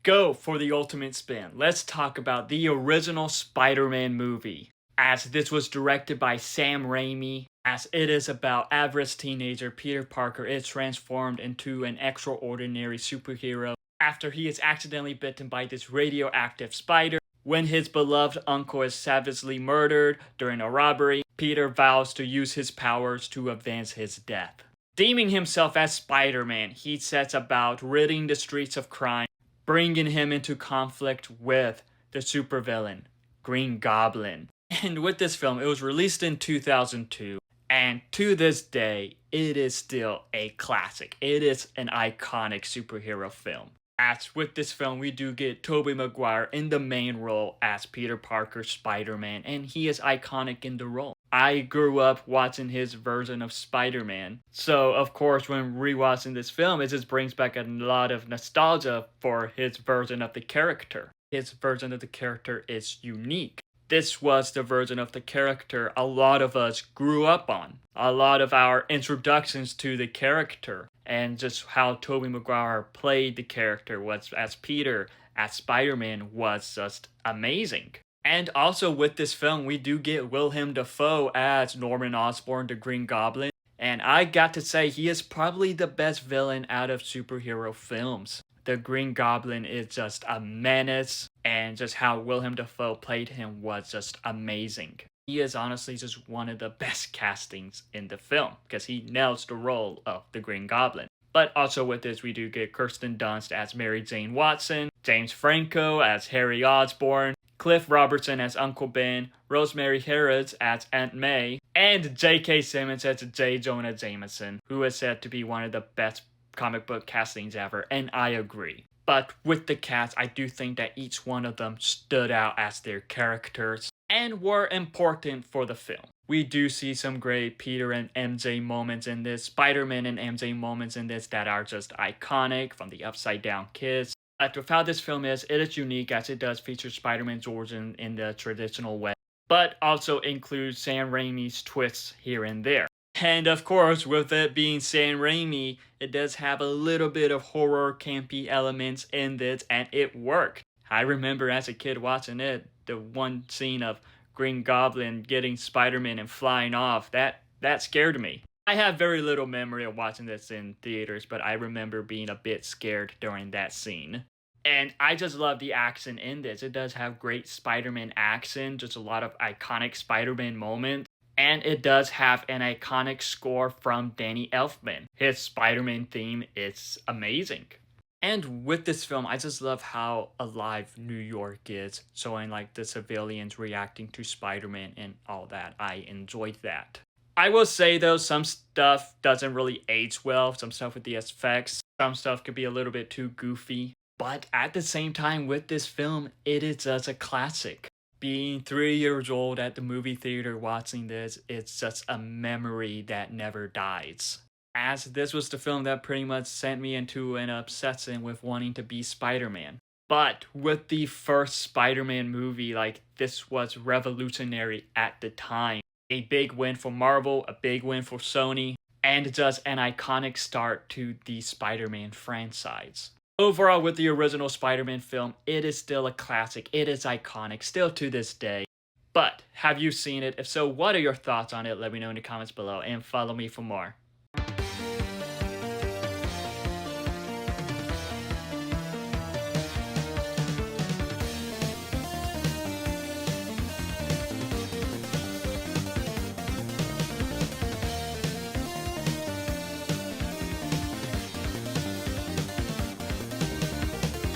go for the ultimate spin. Let's talk about the original Spider-Man movie, as this was directed by Sam Raimi, as it is about average teenager Peter Parker is transformed into an extraordinary superhero after he is accidentally bitten by this radioactive spider. When his beloved uncle is savagely murdered during a robbery, Peter vows to use his powers to avenge his death. Deeming himself as Spider-Man, he sets about ridding the streets of crime, bringing him into conflict with the supervillain, Green Goblin. And with this film, it was released in 2002, and to this day, it is still a classic. It is an iconic superhero film. As with this film, we do get Tobey Maguire in the main role as Peter Parker Spider-Man, and he is iconic in the role. I grew up watching his version of Spider-Man, so of course when rewatching this film, it just brings back a lot of nostalgia for his version of the character. His version of the character is unique. This was the version of the character a lot of us grew up on. A lot of our introductions to the character and just how Tobey Maguire played the character was as Peter, as Spider-Man, was just amazing. And also with this film, we do get Willem Dafoe as Norman Osborn, the Green Goblin. And I got to say, he is probably the best villain out of superhero films. The Green Goblin is just a menace, and just how Willem Dafoe played him was just amazing. He is honestly just one of the best castings in the film, because he nails the role of the Green Goblin. But also with this, we do get Kirsten Dunst as Mary Jane Watson, James Franco as Harry Osborn, Cliff Robertson as Uncle Ben, Rosemary Harris as Aunt May, and J.K. Simmons as J. Jonah Jameson, who is said to be one of the best comic book castings ever, and I agree. But with the cast, I do think that each one of them stood out as their characters and were important for the film. We do see some great Peter and MJ moments in this, Spider-Man and MJ moments in this that are just iconic, from the Upside Down Kiss. But with how this film is, it is unique as it does feature Spider-Man's origin in the traditional way, but also includes Sam Raimi's twists here and there. And of course, with it being Sam Raimi, it does have a little bit of horror campy elements in this, and it worked. I remember as a kid watching it, the one scene of Green Goblin getting Spider-Man and flying off, that scared me. I have very little memory of watching this in theaters, but I remember being a bit scared during that scene. And I just love the action in this. It does have great Spider-Man action, just a lot of iconic Spider-Man moments. And it does have an iconic score from Danny Elfman. His Spider-Man theme is amazing. And with this film, I just love how alive New York is, showing like the civilians reacting to Spider-Man and all that. I enjoyed that. I will say though, some stuff doesn't really age well, some stuff with the effects, some stuff could be a little bit too goofy. But at the same time, with this film, it is just a classic. Being 3 years old at the movie theater watching this, it's just a memory that never dies. As this was the film that pretty much sent me into an obsession with wanting to be Spider-Man. But with the first Spider-Man movie, like, this was revolutionary at the time. A big win for Marvel, a big win for Sony, and just an iconic start to the Spider-Man franchise. Overall, with the original Spider-Man film, it is still a classic, it is iconic, still to this day. But, have you seen it? If so, what are your thoughts on it? Let me know in the comments below, and follow me for more.